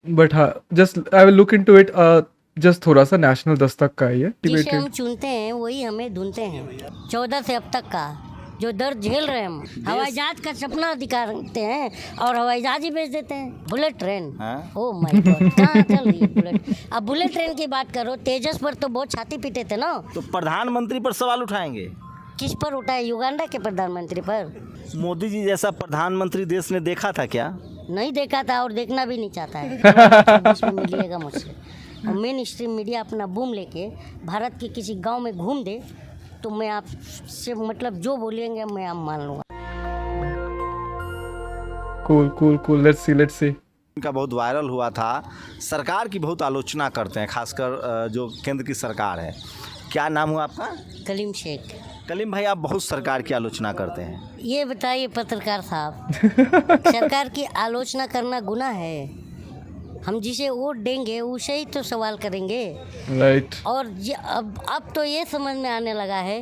But हाँ, just I will look into it. Just थोड़ा-सा national Dastak का है ये जिसे डिबेटेड। हम चुनते हैं वही हमें ढूंढते हैं। 14 से अब तक का जो दर्द झेल रहे हैं हम, हवाई जहाज का सपना दिखाते हैं और हवाई जहाज ही भेज देते हैं। Bullet train, oh my God, कहाँ चल रही है बुलेट? अब बुलेट ट्रेन की बात करो, तेजस पर तो बहुत छाती पीटे थे ना। तो प्रधानमंत्री पर सवाल उठाएंगे? किस पर उठाए? युगांडा के प्रधानमंत्री पर। मोदी जी जैसा प्रधानमंत्री देश ने देखा था क्या? नहीं देखा था और देखना भी नहीं चाहता है। 2024 में मिलिएगा मुझसे। और मेन स्ट्रीम मीडिया अपना बूम लेके भारत के किसी गांव में घूम दे तो मैं आपसे मतलब जो बोलेंगे मैं आप मान लूँगा। कूल। Let's see. इनका बहुत वायरल हुआ था। सरकार की बहुत आलोचना करते हैं, खासकर जो केंद्र की सरकार है। क्या नाम हुआ आपका? कलीम शेख। कलीम भाई, आप बहुत सरकार की आलोचना करते हैं। ये बताइए पत्रकार साहब, सरकार की आलोचना करना गुनाह है? हम जिसे वोट देंगे उसे ही तो सवाल करेंगे। राइट। और अब तो ये समझ में आने लगा है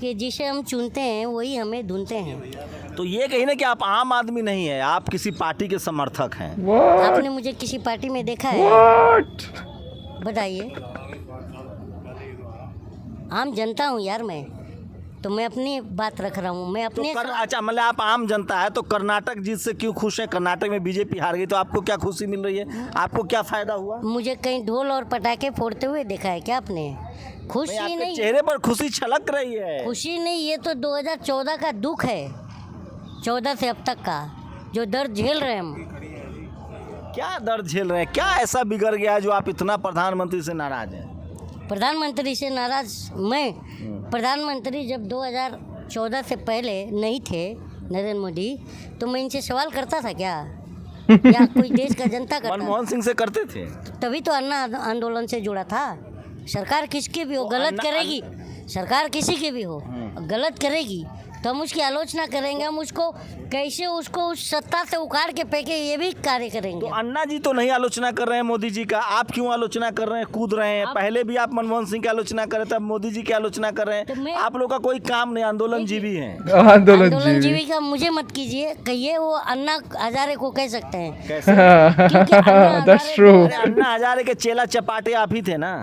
कि जिसे हम चुनते हैं वही हमें ढूंढते हैं। तो ये कही ना कि आप आम आदमी नहीं है, आप किसी पार्टी के समर्थक हैं। आपने मुझे किसी पार्टी में देखा है? बताइए। आम जनता हूँ यार मैं, तो मैं अपनी बात रख रहा हूँ। मैं अपने अच्छा, मतलब आप आम जनता है तो कर्नाटक जीत से क्यों खुश है? कर्नाटक में बीजेपी हार गई तो आपको क्या खुशी मिल रही है? आपको क्या फायदा हुआ? मुझे कहीं ढोल और पटाखे फोड़ते हुए देखा है क्या आपने? खुशी नहीं, चेहरे पर खुशी छलक रही है। खुशी नहीं, ये तो 2014 का दुख है। 14 से अब तक का जो दर्द झेल रहे हैं हम। क्या दर्द झेल रहे हैं? क्या ऐसा बिगड़ गया है जो आप इतना प्रधानमंत्री से नाराज हैं? प्रधानमंत्री से नाराज मैं? प्रधानमंत्री जब 2014 से पहले नहीं थे नरेंद्र मोदी, तो मैं इनसे सवाल करता था क्या? या कोई देश का जनता करता? मनमोहन सिंह से करते थे। तभी तो अन्ना आंदोलन से जुड़ा था। सरकार किसकी भी हो गलत करेगी, सरकार किसी की भी हो गलत करेगी तो हम उसकी आलोचना करेंगे। हम उसको कैसे उसको उस सत्ता से उखाड़ के फेंके ये भी कार्य करेंगे। तो अन्ना जी तो नहीं आलोचना कर रहे हैं मोदी जी का, आप क्यों आलोचना कर रहे हैं? कूद रहे हैं। पहले भी आप मनमोहन सिंह की आलोचना कर रहे थे, अब मोदी जी की आलोचना कर रहे हैं। तो आप लोग का कोई काम नहीं, आंदोलन जीवी हैं। आंदोलन जीवी का मुझे मत कीजिए, कहिए वो अन्ना हजारे को कह सकते हैं। कैसे? That's true. अन्ना हजारे के चेला चपाटे आप ही थे ना।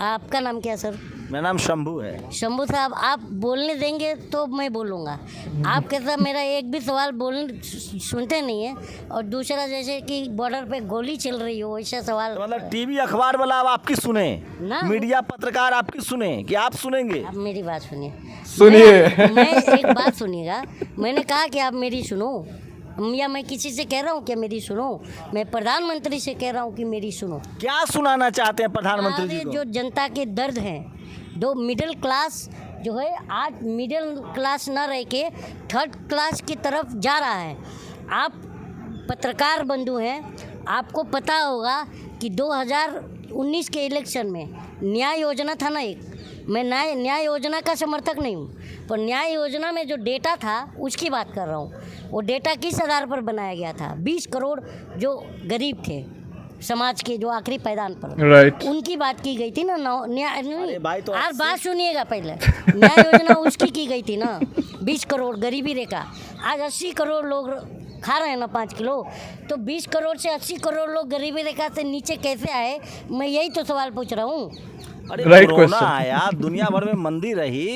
आपका नाम क्या सर? मेरा नाम शंभू है। शंभू साहब, आप बोलने देंगे तो मैं बोलूँगा। आप कैसा मेरा एक भी सवाल बोलने सुनते नहीं है, और दूसरा जैसे कि बॉर्डर पे गोली चल रही हो वैसा सवाल। तो मतलब टीवी अखबार वाला अब आपकी सुने ना, मीडिया पत्रकार आपकी सुने कि आप सुनेंगे? आप मेरी बात सुनिए। मैं एक बात सुनिएगा, मैंने कहा कि आप मेरी सुनो, या मैं किसी से कह रहा हूँ कि मेरी सुनो? मैं प्रधानमंत्री से कह रहा हूँ कि मेरी सुनो। क्या सुनाना चाहते हैं प्रधानमंत्री जी को? जो जनता के दर्द हैं, दो मिडिल क्लास जो है आज मिडिल क्लास न रह के थर्ड क्लास की तरफ जा रहा है। आप पत्रकार बंधु हैं, आपको पता होगा कि 2019 के इलेक्शन में न्याय योजना था ना एक, मैं न्याय योजना का समर्थक नहीं हूँ, पर न्याय योजना में जो डेटा था उसकी बात कर रहा हूँ। वो डेटा किस आधार पर बनाया गया था? 20 करोड़ जो गरीब थे समाज के, जो आखिरी पैदान पर, राइट, उनकी बात की गई थी ना। न्याय नहीं, तो आप बात सुनिएगा पहले। न्याय योजना उसकी की गई थी ना, 20 करोड़ गरीबी रेखा। आज 80 करोड़ लोग खा रहे हैं ना 5 किलो, तो 20 करोड़ से 80 करोड़ लोग गरीबी रेखा से नीचे कैसे आए? मैं यही तो सवाल पूछ रहा हूँ। अरे कोरोना आया, दुनिया भर में मंदी रही,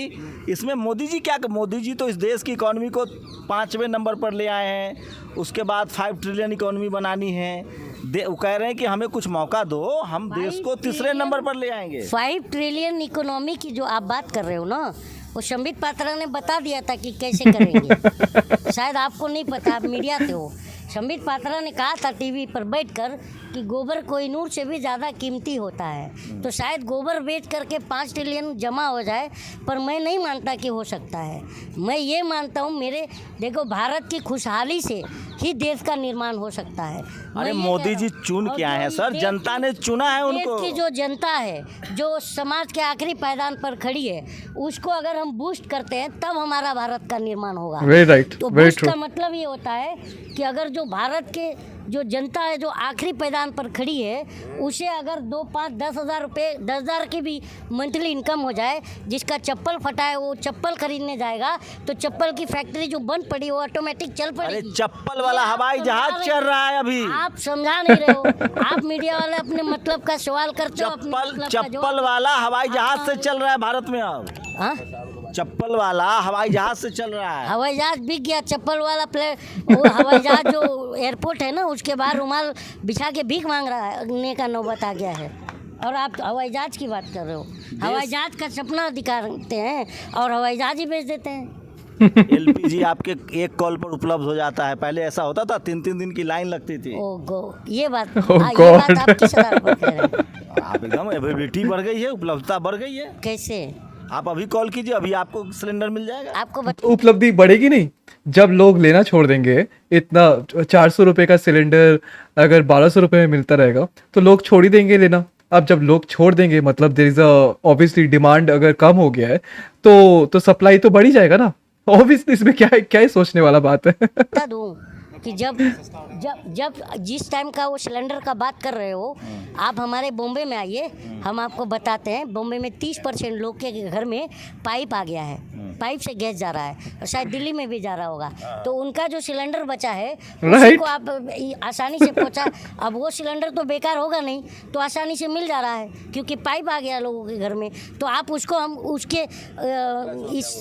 इसमें मोदी जी क्या? मोदी जी तो इस देश की इकोनॉमी को 5वें नंबर पर ले आए हैं। उसके बाद 5 ट्रिलियन इकोनॉमी बनानी है। वो कह रहे हैं कि हमें कुछ मौका दो, हम देश को 3रे नंबर पर ले आएंगे। 5 ट्रिलियन इकोनॉमी की जो आप बात कर रहे हो ना, वो संबित पात्रा ने बता दिया था कि कैसे करेंगे। शायद आपको नहीं पता, आप मीडिया से हो। संबित पात्रा ने कहा था टीवी पर बैठकर कि गोबर कोहिनूर से भी ज़्यादा कीमती होता है। तो शायद गोबर बेच करके 5 ट्रिलियन जमा हो जाए, पर मैं नहीं मानता कि हो सकता है। मैं ये मानता हूँ, मेरे देखो भारत की खुशहाली से ही देश का निर्माण हो सकता है। अरे मोदी जी चुन क्या है सर? जनता ने चुना है उनको। देश की जो जनता है, जो समाज के आखिरी पायदान पर खड़ी है, उसको अगर हम बूस्ट करते हैं तब हमारा भारत का निर्माण होगा। वेरी राइट, तो वेरी बूस्ट ट्रू। का मतलब ये होता है कि अगर जो जो भारत के जो जनता है जो आखिरी पैदान पर खड़ी है, उसे अगर 2, 5, 10,000 रुपये 10,000 की भी मंथली इनकम हो जाए, जिसका चप्पल फटा है वो चप्पल खरीदने जाएगा, तो चप्पल की फैक्ट्री जो बंद पड़ी वो ऑटोमेटिक चल अरे पड़ेगी। चप्पल वाला हवाई जहाज चल रहा है अभी। आप समझा नहीं रहे हो। आप मीडिया वाले अपने मतलब का सवाल करते हो, अपने चप्पल मतलब का चप्पल जवाब- वाला हवाई जहाज से चल रहा है भारत में अब। हाँ? चप्पल वाला हवाई जहाज से चल रहा है। हवाई जहाज बिक गया, चप्पल वाला वो हवाई जहाज जो एयरपोर्ट है ना, उसके बाहर रुमाल बिछा के भीख मांग रहा है, ने का नौबत आ गया है। और आप हवाई जहाज की बात कर रहे हो। हवाई जहाज का सपना दिखाते हैं और हवाई जहाज ही बेच देते हैं। एलपीजी आपके एक कॉल पर उपलब्ध हो जाता है। पहले ऐसा होता था 3-3 दिन की लाइन लगती थी। ओ गो, ये बात Oh ये बात God. आप किस आधार पर कह रहे हैं? आप एकदम अवेलेबिलिटी बढ़ गई है, उपलब्धता बढ़ गई है। कैसे? आप अभी कॉल कीजिए, अभी आपको सिलेंडर मिल जाएगा। आपको उपलब्धि बढ़ेगी नहीं जब लोग लेना छोड़ देंगे। इतना 400 रुपए का सिलेंडर अगर 1200 रुपए में मिलता रहेगा तो लोग छोड़ ही देंगे लेना। अब जब लोग छोड़ देंगे मतलब देयर इज ऑब्वियसली डिमांड अगर कम हो गया है तो सप्लाई तो बढ़ ही जाएगा ना। ऑब्वियसली इसमें क्या ही सोचने वाला बात है। बता दूं कि जब जब जब जिस टाइम का वो सिलेंडर का बात कर रहे हो, आप हमारे बॉम्बे में आइए, हम आपको बताते हैं। बॉम्बे में 30% लोग के घर में पाइप आ गया है, पाइप से गैस जा रहा है, और शायद दिल्ली में भी जा रहा होगा। तो उनका जो सिलेंडर बचा है उसी Right. को आप आसानी से पहुंचा। अब वो सिलेंडर तो बेकार होगा नहीं, तो आसानी से मिल जा रहा है क्योंकि पाइप आ गया लोगों के घर में। तो आप उसको हम उसके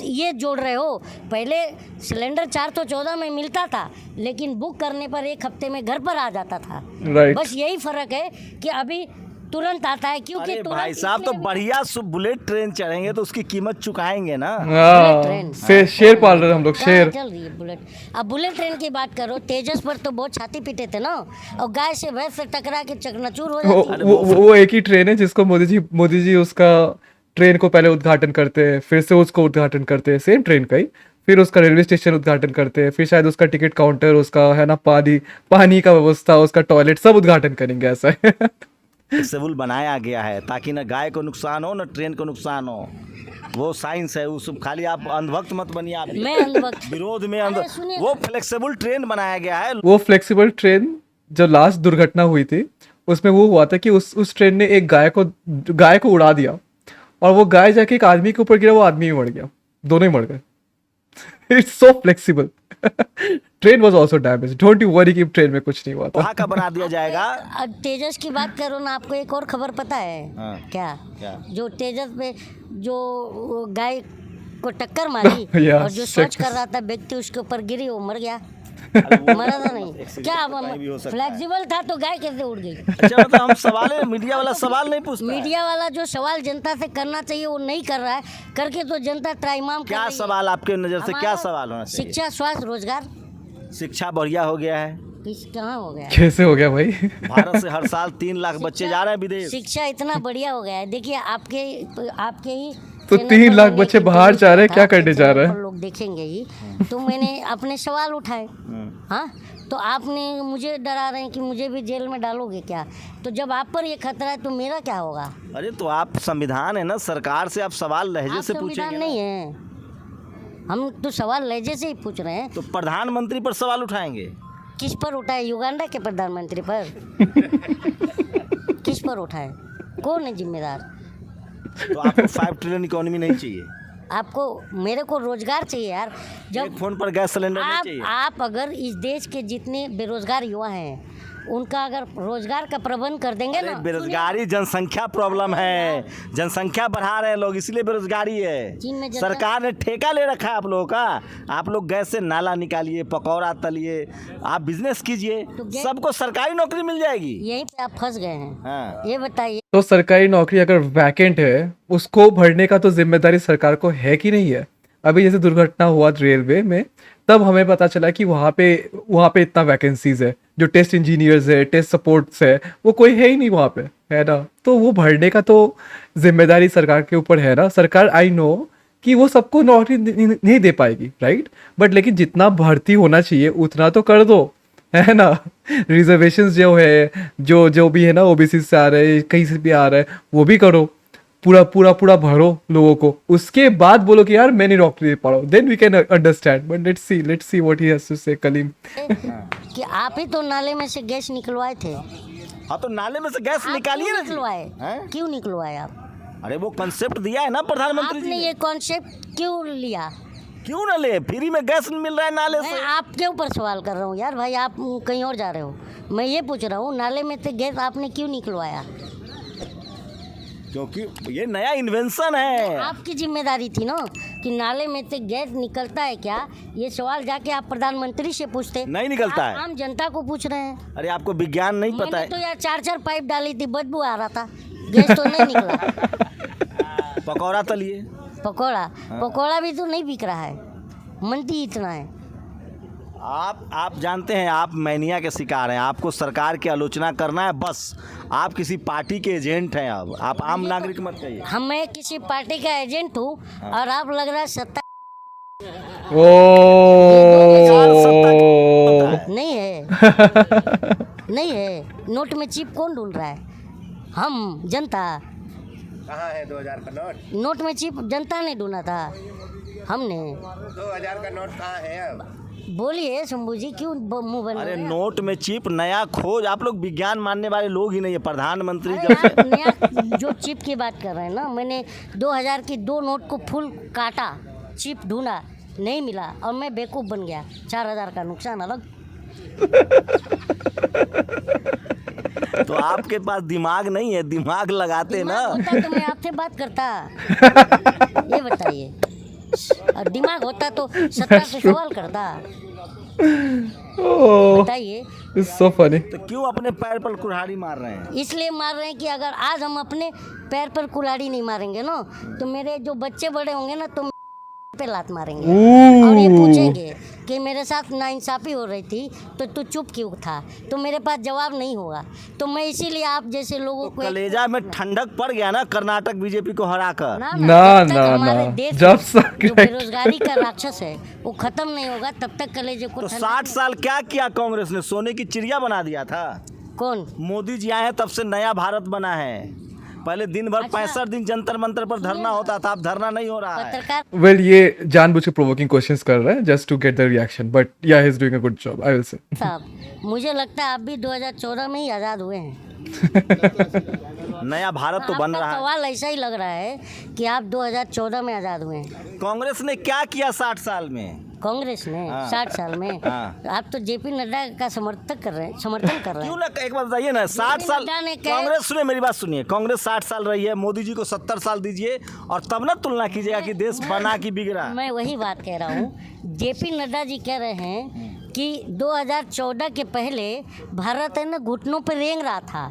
ये जोड़ रहे हो। पहले सिलेंडर 414 में मिलता था, लेकिन बुक करने पर 1 हफ्ते में घर पर आ जाता था। Right. बस यही फर्क है कि अभी तुरंत आता है, क्योंकि अरे तुरंत भाई साहब, तो इसलिए- बढ़िया बुलेट ट्रेन चढ़ेंगे तो उसकी कीमत चुकाएंगे ना। हाँ, शेर पाल रहे हैं हम लोग, कहाँ शेर। चल रही है बुलेट? अब बुलेट ट्रेन की बात करो, तेजस पर तो बहुत छाती पीटे थे ना, और गाय से भैंस से टकरा के चकनाचूर हो जाती। वो एक ही ट्रेन है जिसको मोदी जी उसका ट्रेन को पहले उद्घाटन करते हैं, फिर से उसको उद्घाटन करते हैं, सेम ट्रेन का ही, फिर उसका रेलवे स्टेशन उद्घाटन करते हैं, फिर शायद उसका टिकट काउंटर, उसका है ना पानी का व्यवस्था, उसका टॉयलेट सब उद्घाटन करेंगे, ऐसा है। फ्लेक्सिबल बनाया गया है ताकि ना गाय को नुकसान हो ना ट्रेन को नुकसान हो। वो साइंस है, उस खाली आप अंधभक्त मत बनिए। आप मैं अंधभक्त विरोध में अरे सुनिए वो फ्लेक्सिबल ट्रेन बनाया गया है। वो फ्लेक्सिबल ट्रेन जो लास्ट दुर्घटना हुई थी उसमें वो हुआ था कि उस ट्रेन ने एक गाय को उड़ा दिया, और वो गाय जाके एक आदमी के ऊपर गिरा, वो आदमी भी मर गया, दोनों ही मर गए। It's so flexible. Train was also damage, don't you worry कि ट्रेन में कुछ नहीं हुआ था। वहाँ का बना दिया जाएगा। अब तेजस की बात करो ना, आपको एक और खबर पता है? हाँ। क्या? क्या? जो तेजस पे जो वो गाय को टक्कर मारी Yeah, और जो शौच कर रहा था व्यक्ति उसके ऊपर गिरी, वो मर गया। अरे वो मरा था नहीं क्या? कहीं भी हो सकता है। फ्लेक्सिबल था तो गाय कैसे उड़ गई? अच्छा, मतलब हम सवाल मीडिया वाला सवाल नहीं पूछता है। मीडिया वाला जो सवाल जनता से करना चाहिए वो नहीं कर रहा है, करके तो जनता त्राहिमाम कर क्या रही है। सवाल आपके नज़र से क्या हमारा सवाल होना चाहिए? शिक्षा, स्वास्थ्य, रोजगार शिक्षा बढ़िया हो गया है। कहाँ हो गया? कैसे हो गया भाई? भारत से हर साल 3 लाख बच्चे जा रहे हैं विदेश। शिक्षा इतना बढ़िया हो गया है। देखिए आपके ही तो चैनल 3 पर लाख मैंने बच्चे एक बाहर इंटरव्यू जा रहे हैं, था, क्या आपके करने जा चैनल रहे हैं? पर लोग देखेंगे ही, तो मैंने अपने सवाल उठाए। हाँ, तो आपने मुझे डरा रहे हैं कि मुझे भी जेल में डालोगे क्या? तो जब आप पर ये खतरा है तो मेरा क्या होगा? अरे तो आप संविधान है ना, सरकार से आप सवाल लहजे आप से संविधान पूछेंगे नहीं ना। है, हम तो सवाल लहजे से ही पूछ रहे हैं। तो प्रधानमंत्री पर सवाल उठाएंगे। किस पर उठाए? युगांडा के प्रधानमंत्री पर? किस पर उठाए? कौन है जिम्मेदार? तो आपको 5 ट्रिलियन इकोनॉमी नहीं चाहिए। आपको, मेरे को रोजगार चाहिए यार। जब एक फोन पर गैस सिलेंडर नहीं चाहिए। आप अगर इस देश के जितने बेरोजगार युवा हैं उनका अगर रोजगार का प्रबंध कर देंगे अरे ना। बेरोजगारी जनसंख्या प्रॉब्लम है, जनसंख्या बढ़ा रहे हैं लोग, इसलिए बेरोजगारी चीन में है। जनता- सरकार ने ठेका ले रखा है आप लोगों का। आप लोग गैस से नाला निकालिए, पकौड़ा तलिए, आप बिजनेस कीजिए, तो गैस- सबको सरकारी नौकरी मिल जाएगी। यहीं पे आप फंस गए हैं। हाँ। ये बताइए, तो सरकारी नौकरी अगर वैकेंट है उसको भरने का तो जिम्मेदारी सरकार को है कि नहीं है? अभी जैसे दुर्घटना हुआ रेलवे में, तब हमें पता चला कि वहाँ पे इतना वैकेंसीज है, जो टेस्ट इंजीनियर्स है, टेस्ट सपोर्ट्स है, वो कोई है ही नहीं वहाँ पे, है ना? तो वो भरने का तो जिम्मेदारी सरकार के ऊपर है ना। सरकार, आई नो कि वो सबको नौकरी नहीं दे पाएगी, राइट? बट लेकिन जितना भर्ती होना चाहिए उतना तो कर दो, है ना? रिजर्वेशंस जो है, जो भी है ना, ओबीसी से आ रहे हैं, कहीं से भी आ रहा है, वो भी करो। पूरा पूरा पूरा भरो लोगों को, उसके बाद बोलो कि यार मैं नहीं डॉक्टरी पढ़ो, then we can understand. But let's see what he has to say. Kaleem कि आप ही तो नाले में से गैस निकलवाए थे। हाँ तो नाले में से गैस आप निकालिए क्यों ना जी। निकलवाए? हैं? क्यों निकलवाए आप? अरे वो कंसेप्ट दिया है ना प्रधानमंत्री जी आपने ने। ये कॉन्सेप्ट क्यों लिया? क्यों ना ले, फ्री में गैस मिल रहा है नाले मैं से। आपके ऊपर सवाल कर रहा हूँ यार भाई, आप कहीं और जा रहे हो। मैं ये पूछ रहा हूँ नाले में से गैस आपने क्यों निकलवाया? क्योंकि ये नया इन्वेंशन है। आपकी जिम्मेदारी थी ना कि नाले में से गैस निकलता है क्या, ये सवाल जाके आप प्रधानमंत्री से पूछते। नहीं निकलता आप है। आम जनता को पूछ रहे हैं। अरे आपको विज्ञान नहीं पता मैंने है। तो यार 4-4 पाइप डाली थी, बदबू आ रहा था, गैस तो नहीं निकला। पकौड़ा तलिए। पकौड़ा पकौड़ा भी तो नहीं बिक रहा है, मंदी इतना है। आप जानते हैं आप मैनिया के शिकार हैं। आपको सरकार की आलोचना करना है बस। आप किसी पार्टी के एजेंट हैं। अब आप आम नागरिक मत कहिए। हम मैं किसी पार्टी का एजेंट हूँ और आप लग रहा है सत्ता ओ नहीं है। नहीं है। नोट में चिप कौन ढूंढ रहा है? हम जनता। कहाँ है 2000 का नोट? नोट में चिप जनता ने ढूंढा था, हमने। 2000 का नोट कहाँ है अब? बोलिए शंभू जी, क्यों मुंह बन अरे रहे हैं? नोट में चिप नया खोज। आप लोग विज्ञान मानने वाले लोग ही नहीं है। प्रधानमंत्री अरे जब से आप नया जो चिप की बात कर रहे हैं ना, मैंने 2000 की 2 नोट को फुल काटा, चिप ढूंढा, नहीं मिला और मैं बेवकूफ़ बन गया। 4000 का नुकसान अलग। तो आपके पास दिमाग नहीं है, दिमाग लगाते ना। दिमाग होता तो मैं आपसे बात करता। ये बताइए, और दिमाग होता तो सत्ता से सवाल करता। बताइए। It's so funny. तो क्यों अपने पैर पर कुल्हाड़ी मार रहे हैं? इसलिए मार रहे हैं कि अगर आज हम अपने पैर पर कुल्हाड़ी नहीं मारेंगे ना, तो मेरे जो बच्चे बड़े होंगे ना, तो पे लात मारेंगे और ये पूछेंगे कि मेरे साथ नाइंसाफी हो रही थी तो तू चुप क्यों था। तो मेरे पास जवाब नहीं होगा। तो मैं इसीलिए आप जैसे लोगों को कलेजा में ठंडक पड़ गया ना कर्नाटक बीजेपी को हराकर। ना ना, जब तक ना, हमारे ना। देश जब में तक जो बेरोजगारी का राक्षस है वो खत्म नहीं होगा, तब तक कलेजे को तो ठंडक 60 साल क्या किया कांग्रेस ने? सोने की चिड़िया बना दिया था। कौन? मोदी जी आए हैं तब से नया भारत बना है। पहले दिन भर अच्छा। 65 दिन जंतर मंतर पर धरना होता था, अब धरना नहीं हो रहा है। पत्रकार वेल ये जानबूझ के प्रोवोकिंग क्वेश्चंस कर रहा है just to get the reaction, but yeah he is doing a good job, I will say. साहब, मुझे लगता है आप भी 2014 में ही आज़ाद हुए हैं। नया भारत तो बन आपका रहा है। सवाल ऐसा ही लग रहा है कि आप 2014 में आज़ाद हुए हैं। कांग्रेस ने क्या किया 60 साल में? कांग्रेस ने हाँ। 60 साल में हाँ। आप तो जेपी नड्डा का समर्थन कर रहे हैं। क्यों ना एक बात बताइए ना। 60 साल नड्डा ने कहा- कांग्रेस, सुनिए मेरी बात सुनिए। कांग्रेस 60 साल रही है, मोदी जी को 70 साल दीजिए और तब ना तुलना कीजिएगा कि देश बना कि बिगड़ा। मैं वही बात कह रहा हूँ। जेपी नड्डा जी कह रहे हैं कि 2014 के पहले भारत है ना घुटनों पर रेंग रहा था,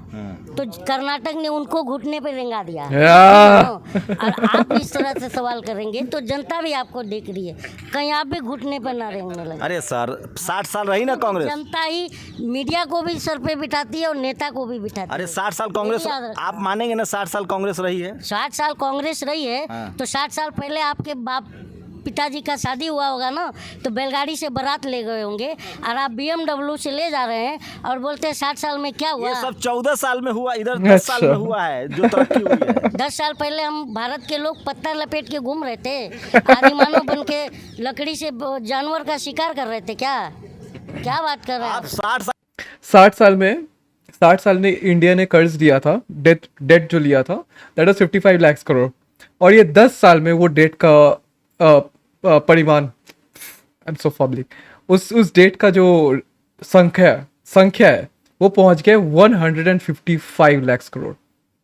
तो कर्नाटक ने उनको घुटने पर रेंगा दिया। और आप इस तरह से सवाल करेंगे तो जनता भी आपको देख रही है, कहीं आप भी घुटने पर ना रेंगने लगे। अरे सर 60 साल रही ना कांग्रेस। जनता ही मीडिया को भी सर पे बिठाती है और नेता को भी बिठाती है। अरे 60 साल कांग्रेस, यही याद रखना। आप मानेंगे ना 60 साल कांग्रेस रही है। 60 साल कांग्रेस रही है हाँ। तो 60 साल पहले आपके बाप पिताजी का शादी हुआ होगा ना, तो बैलगाड़ी से बारात ले गए होंगे और आप BMW से ले जा रहे हैं और बोलते हैं 60 साल में क्या हुआ। ये सब 14 साल में हुआ, इधर 10 साल में हुआ है जो तरक्की हुई है। 10 साल पहले हम भारत के लोग पत्ता लपेट के घूम रहे थे, आदि मानव बन के लकड़ी से जानवर का शिकार कर रहे थे। क्या बात कर रहे हैं आप आप? 60 साल में इंडिया ने कर्ज दिया था, डेट जो लिया था दैट वाज 55 लाख करोड़, और ये 10 साल में वो डेट का परिमाण, आई एम सो फब्लिक, उस डेट का जो संख्या है वो पहुंच गया 155 लाख करोड़।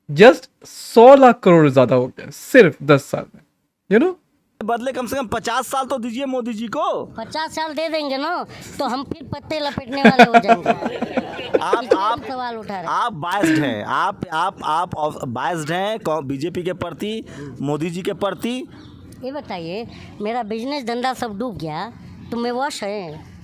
जस्ट 100 लाख करोड़ ज्यादा हो गया सिर्फ 10 साल में, यू नो। बदले कम से कम 50 साल तो दीजिए मोदी जी को। 50 साल दे देंगे ना तो हम फिर पत्ते लपेटने वाले हो जाएंगे। इसलिए हम सवाल उठा रहे हैं। आप बायस्ड हैं, आप बायस्ड हैं बीजेपी के प्रति, मोदी जी के प्रति। ये बताइए, मेरा बिजनेस धंधा सब डूब गया तो मैं वश है।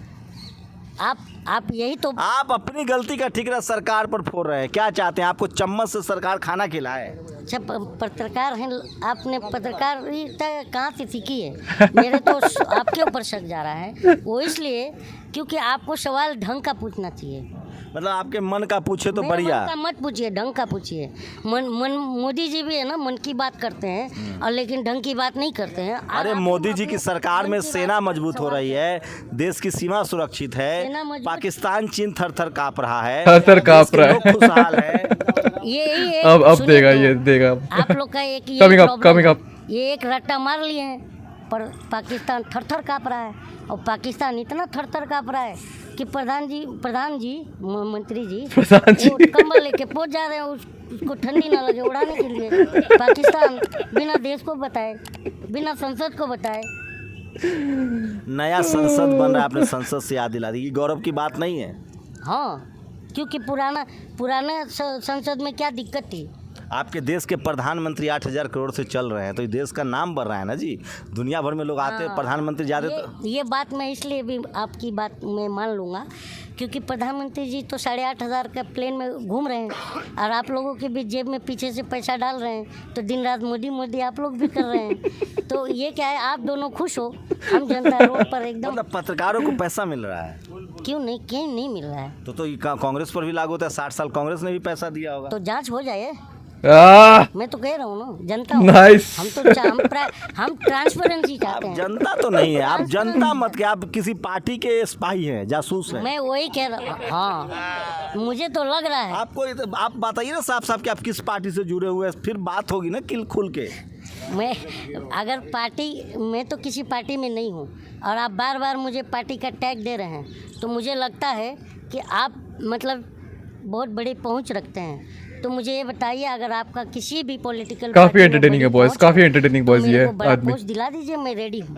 आप यही तो। आप अपनी गलती का ठिकरा सरकार पर फोड़ रहे हैं। क्या चाहते हैं? आपको चम्मच से सरकार खाना खिलाए? अच्छा, पत्रकार हैं, आपने पत्रकारिता कहाँ से सीखी है? मेरे तो आपके ऊपर शक जा रहा है। वो इसलिए क्योंकि आपको सवाल ढंग का पूछना चाहिए। मतलब आपके मन का पूछे तो मेरे बढ़िया। मन का मत पूछिए, ढंग का पूछिए। मन मोदी जी भी है ना, मन की बात करते हैं और लेकिन ढंग की बात नहीं करते हैं। अरे आप मोदी जी की अपने सरकार में मन की सेना बात मजबूत हो सवाल रही है, देश की सीमा सुरक्षित सेना है, मजबूत- पाकिस्तान चीन थर थर काँप रहा है, थर-थर देश काँप के रहा है। लोग खुशहाल है। यही एक अब सुनिए देगा, तो, ये देगा। आप लोग का एक ये Coming up, problem coming है। up. ये एक रट्टा मार लिए हैं, पर पाकिस्तान थर थर काँप रहा है। और पाकिस्तान इतना थर थर काँप रहा है कि प्रधान जी मंत्री जी प्रधान जी। वो कंबल लेके पहुंच जा रहे हैं उसको ठंडी ना लगे उड़ाने के लिए। पाकिस्तान बिना देश को बताए, बिना संसद को बताए। नया संसद बन रहा है, आपने संसद से याद दिला दी। ये गौरव की बात नहीं है? हाँ, क्योंकि पुराना संसद में क्या दिक्कत थी? आपके देश के प्रधानमंत्री 8,000 करोड़ से चल रहे हैं, तो ये देश का नाम बढ़ रहा है ना जी। दुनिया भर में लोग आते हैं, प्रधानमंत्री जाते तो ये बात मैं इसलिए भी आपकी बात मैं मान लूँगा क्योंकि प्रधानमंत्री जी तो 8,500 का प्लेन में घूम रहे हैं और आप लोगों के भी जेब में पीछे से पैसा डाल रहे हैं, तो दिन रात मोदी आप लोग भी कर रहे हैं। तो ये क्या है, आप दोनों खुश हो, हम जनता रोड पर एकदम। मतलब पत्रकारों को पैसा मिल रहा है क्यों नहीं मिल रहा है? तो ये कांग्रेस पर भी लागू होता है। 60 साल कांग्रेस ने भी पैसा दिया होगा। तो जांच हो जाए। आह, मैं तो कह रहा हूँ ना, जनता हूँ। Nice. हम ट्रांसपेरेंसी चाहते आप हैं। जनता तो नहीं है, आप जनता मत के, आप किसी पार्टी के स्पाई हैं, जासूस हैं। मैं वही कह रहा हूँ। हाँ, मुझे तो लग रहा है। आपको आप बताइए ना साफ साफ कि आप किस पार्टी से जुड़े हुए हैं, फिर बात होगी ना खुल के। मैं अगर पार्टी, मैं तो किसी पार्टी में नहीं हूँ और आप बार बार मुझे पार्टी का टैग दे रहे हैं, तो मुझे लगता है कि आप मतलब बहुत बड़ी पहुँच रखते हैं। तो मुझे ये बताइए, अगर आपका किसी भी पॉलिटिकल काफी entertaining है boys, काफी entertaining boys ये आदमी। पोस्ट दिला दीजिए, मैं रेडी हूँ।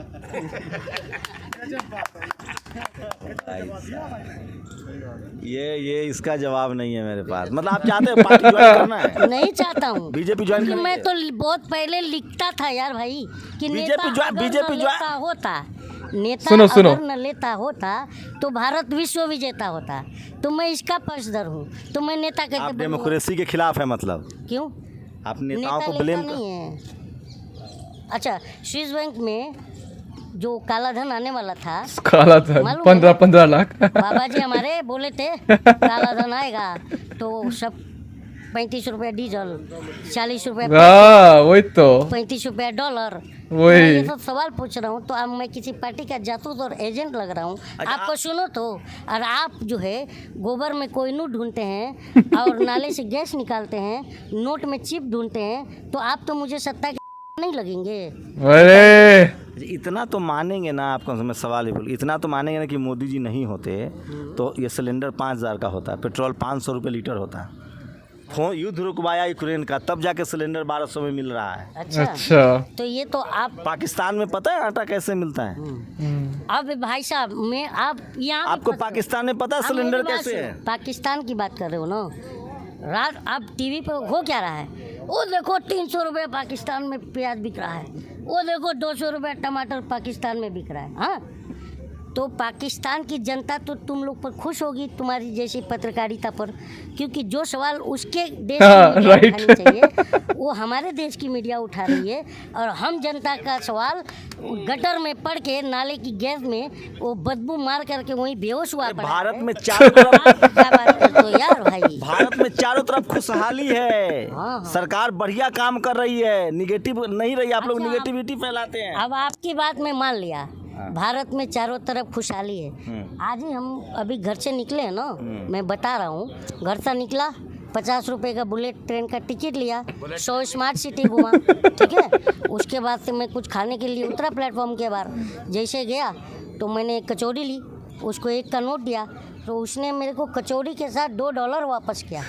ये इसका जवाब नहीं है मेरे पास। मतलब आप चाहते हैं पार्टी ज्वाइन करना है? नहीं चाहता हूँ। बीजेपी ज्वाइन क्योंकि करेंगे? मैं तो बहुत पहले लिखता था यार भाई कि बीजेपी नेता सुनो, अगर न लेता होता तो भारत विश्व विजेता होता। तो मैं इसका पक्षधर हूँ, तो मैं नेता आप कैसे बनूंगा? डेमोक्रेसी के खिलाफ है मतलब? क्यों? आप नेताओं नेता को लेता ब्लेम नहीं है। अच्छा, स्विस बैंक में जो काला धन आने वाला था, काला धन मालूम है? 15 लाख। बाबा जी हमारे बोले थे काला धन आएगा तो सब 35 रुपये डीजल, 40 रुपये, वही तो 35 रुपये डॉलर। वही। मैं ये सब सवाल पूछ रहा हूँ, तो अब मैं किसी पार्टी का जासूस और एजेंट लग रहा हूँ? आपको सुनो तो, और आप जो है गोबर में कोयनू ढूंढते हैं और नाले से गैस निकालते हैं, नोट में चिप ढूंढते हैं, तो आप तो मुझे सत्ता के नहीं लगेंगे। अरे इतना तो मानेंगे ना, आपको मैं सवाल ही बोल, इतना तो मानेंगे ना कि मोदी जी नहीं होते तो ये सिलेंडर 5,000 का होता है, पेट्रोल 500 रुपये लीटर होता है। युद्ध रुकवाया यूक्रेन का, तब जाके सिलेंडर 1200 में मिल रहा है। अच्छा। तो ये तो आप पाकिस्तान में पता है आटा कैसे मिलता है? अब भाई साहब, मैं आप यहाँ आपको पाकिस्तान में पता है सिलेंडर कैसे है? पाकिस्तान की बात कर रहे हो ना, रात अब टीवी पे हो क्या रहा है, वो देखो 300 रुपये पाकिस्तान में प्याज बिक रहा है, वो देखो 200 रुपये टमाटर पाकिस्तान में बिक रहा है। हाँ, तो पाकिस्तान की जनता तो तुम लोग पर खुश होगी तुम्हारी जैसी पत्रकारिता पर, क्योंकि जो सवाल उसके देश की मीडिया उठानी चाहिए वो हमारे देश की मीडिया उठा रही है, और हम जनता का सवाल गटर में पड़ के नाले की गैस में वो बदबू मार करके वहीं बेहोश हुआ पड़ा भारत है। में चारों तरफ क्या बात करते हो यार भाई? भारत में चारों तरफ खुशहाली है, हाँ। सरकार बढ़िया काम कर रही है, निगेटिव नहीं रही। आप लोग अच्छा, निगेटिविटी फैलाते हैं। अब आपकी बात मैं मान लिया, भारत में चारों तरफ खुशहाली है। आज ही हम अभी घर से निकले हैं ना, मैं बता रहा हूँ, घर से निकला, 50 रुपए का बुलेट ट्रेन का टिकट लिया, 100 स्मार्ट सिटी घुमा, ठीक है। उसके बाद से मैं कुछ खाने के लिए उतरा प्लेटफॉर्म के बाहर, जैसे गया तो मैंने एक कचौड़ी ली, उसको 1 का नोट दिया, तो उसने मेरे को कचौड़ी के साथ $2 वापस किया।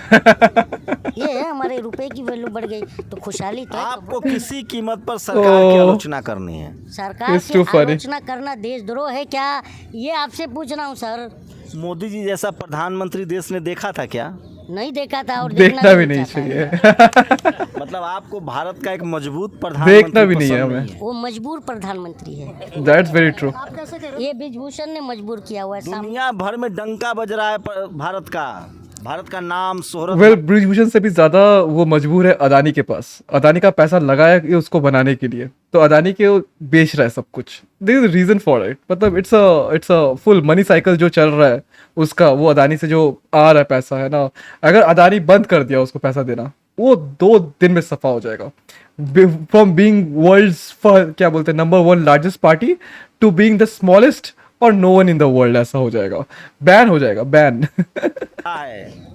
ये है हमारे रुपए की वैल्यू बढ़ गई, तो खुशहाली तो है। आपको किसी कीमत पर सरकार की आलोचना करनी है। सरकार It's की too funny. आलोचना करना देशद्रोह है क्या? ये आपसे पूछ रहा हूँ सर। मोदी जी जैसा प्रधानमंत्री देश ने देखा था क्या? नहीं देखा था और देखना भी नहीं चाहता चाहिए। मतलब आपको भारत का एक मजबूत प्रधानमंत्री देखना भी नहीं है पसंद हमें। वो मजबूर प्रधानमंत्री है, दैट्स वेरी ट्रू। ये ब्रिजभूषण ने मजबूर किया हुआ है। दुनिया भर में डंका बज रहा है भारत का नाम शोहरत। वेल ब्रिजभूषण से भी ज्यादा वो मजबूर है अदानी के पास। अदानी का पैसा लगाया कि उसको बनाने के लिए, तो अदानी के वो बेच रहा है सब कुछ। There is reason for it. मतलब it's a full money cycle जो चल रहा है उसका वो अदानी से जो आ रहा है पैसा है ना, अगर अदानी बंद कर दिया उसको पैसा देना, वो 2 दिन में सफा हो जाएगा। फ्रॉम बीइंग वर्ल्ड्स क्या बोलते हैं number 1 largest party to being the smallest और no one in the world, ऐसा हो जाएगा, बैन हो जाएगा, बैन।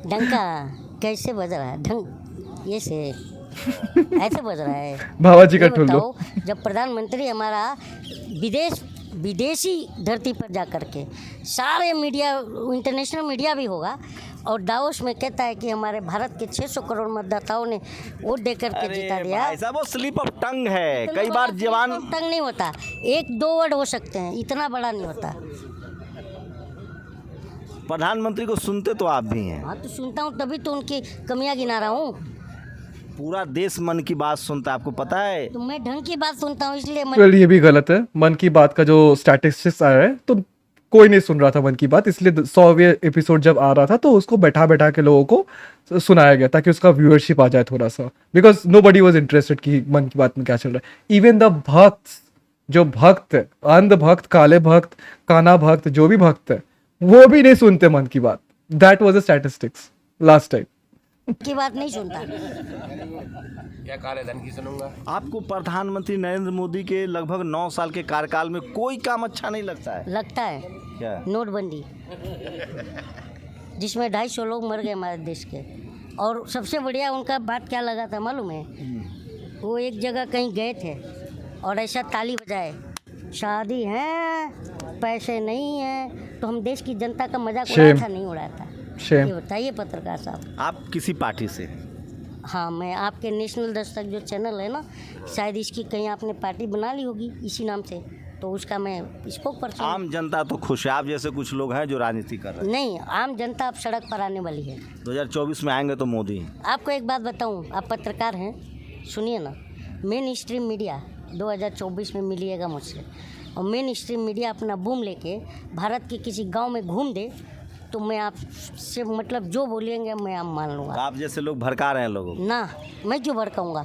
डंका कैसे बज रहा है? ढंग ये से ऐसे बज रहा है। भावा जी का ये ठुल्लू। बताओ, जब प्रधानमंत्री हमारा विदेशी धरती पर जा कर के सारे मीडिया, इंटरनेशनल मीडिया भी होगा, और दावोस में कहता है कि हमारे भारत के 600 करोड़ मतदाताओं ने वोट दे करके जिता दिया। भाई साहब वो स्लिप ऑफ टंग है, इतना कई बड़ा बार जवान तंग नहीं होता, 1-2 वर्ड हो सकते हैं, इतना बड़ा नहीं होता। प्रधानमंत्री को सुनते तो आप भी हैं। हाँ तो सुनता हूँ, तभी तो उनकी कमियां गिना रहा हूँ। पूरा देश मन की बात सुनता है, आपको पता है। तो मैं ढंग की बात सुनता हूँ, इसलिए वेल ये भी गलत है। मन की बात का जो स्टैटिस्टिक्स आया है तो कोई नहीं सुन रहा था मन की बात, इसलिए 100वें एपिसोड जब आ रहा था तो उसको बैठा बैठा के लोगों को सुनाया गया ताकि उसका व्यूअरशिप आ जाए थोड़ा सा, because nobody was interested कि मन की बात में क्या चल रहा है। इवन द भक्त, जो भक्त है, अंध भक्त, काले भक्त, काना भक्त, जो भी भक्त है, वो भी नहीं सुनते मन की बात। That was a statistics last time. की बात नहीं सुनता। क्या काले धन की सुनूंगा? आपको प्रधानमंत्री नरेंद्र मोदी के लगभग 9 साल के कार्यकाल में कोई काम अच्छा नहीं लगता है लगता है क्या? नोटबंदी, जिसमें 250 लोग मर गए हमारे देश के। और सबसे बढ़िया उनका बात क्या लगा था मालूम है? वो एक जगह कहीं गए थे और ऐसा ताली बजाए, शादी है, पैसे नहीं है, तो हम देश की जनता का मजाक उड़ाया था, नहीं उड़ाया था? Shame. ये बताइए पत्रकार साहब। आप किसी पार्टी से? हाँ, मैं आपके नेशनल दस्तक जो चैनल है ना, शायद इसकी कहीं आपने पार्टी बना ली होगी इसी नाम से, तो उसका मैं स्पोक पर्सन। आम जनता तो खुश है, आप जैसे कुछ लोग हैं जो राजनीति कर रहे हैं। नहीं, आम जनता अब सड़क पर आने वाली है। 2024 में आएंगे तो मोदी। आपको एक बात बताऊं, आप पत्रकार हैं, सुनिए ना, मेन स्ट्रीम मीडिया 2024 में मिलिएगा मुझसे, और मेन स्ट्रीम मीडिया अपना बूम लेके भारत के किसी गांव में घूम दे तो मैं आपसे मतलब जो बोलेंगे मैं आप मान लूँगा। आप जैसे लोग भड़का रहे हैं लोगों को। ना, मैं क्यों भड़काऊँगा?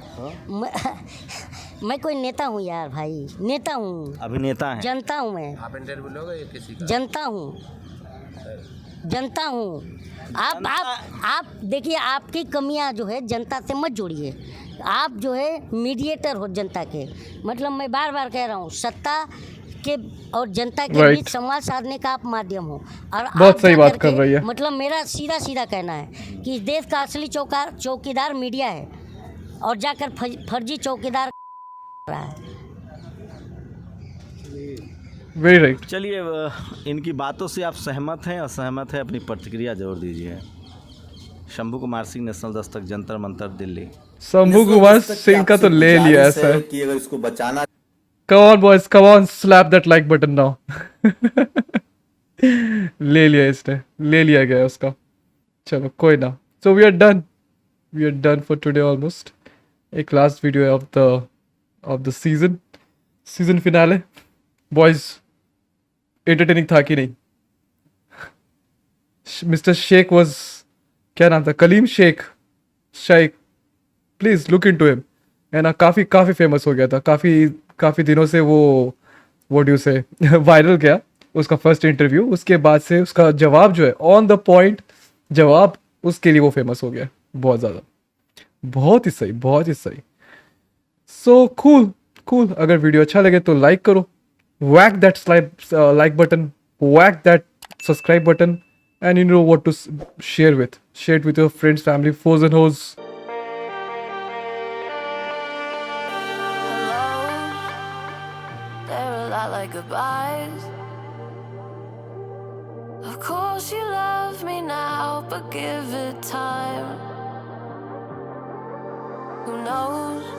मैं कोई नेता हूँ यार भाई, नेता हूँ, अभिनेता हैं। जनता हूँ मैं, आप इंटरव्यू लोगे या किसी का? जनता हूँ, जनता हूँ। आप देखिए, आपकी कमियां जो है जनता से मत जोड़िए। आप जो है मीडिएटर हो जनता के, मतलब मैं बार बार कह रहा हूँ, सत्ता के और जनता के Right. बीच संवाद साधने का आप माध्यम हो। और बहुत आप सही जा बात करके, कर रही है। मतलब मेरा सीधा सीधा कहना है कि इस देश का असली चौकीदार मीडिया है, और जाकर फर्जी चौकीदार रहा है। Very right. चलिए, इनकी बातों से आप सहमत हैं, असहमत हैं? अपनी प्रतिक्रिया जरूर दीजिए। शंभू कुमार सिंह, नेशनल दस्तक, जंतर मंतर, दिल्ली। शंभू कुमार सिंह का तो ले लिया ऐसा है कि अगर इसको बचाना। Come on boys, come on, slap that like button now. ले लिया इसने, ले लिया गया उसका। चलो कोई ना। So we are done for today almost. एक last video of the season finale. Boys, entertaining था कि नहीं? Mr. Sheikh was, क्या नाम था? Kaleem Shaikh, please look into him, है ना? काफी फेमस हो गया था, काफी दिनों से वो व्हाट डू से वायरल गया उसका फर्स्ट इंटरव्यू। उसके बाद से उसका जवाब जो है ऑन द पॉइंट जवाब, उसके लिए वो फेमस हो गया बहुत ज़्यादा। बहुत ही सही। So cool. अगर वीडियो अच्छा लगे तो लाइक करो, whack that like button, whack that subscribe button, and you know what to share it with your friends, family, foes and hoes. They're a lot like goodbyes. Of course you love me now, but give it time. Who knows?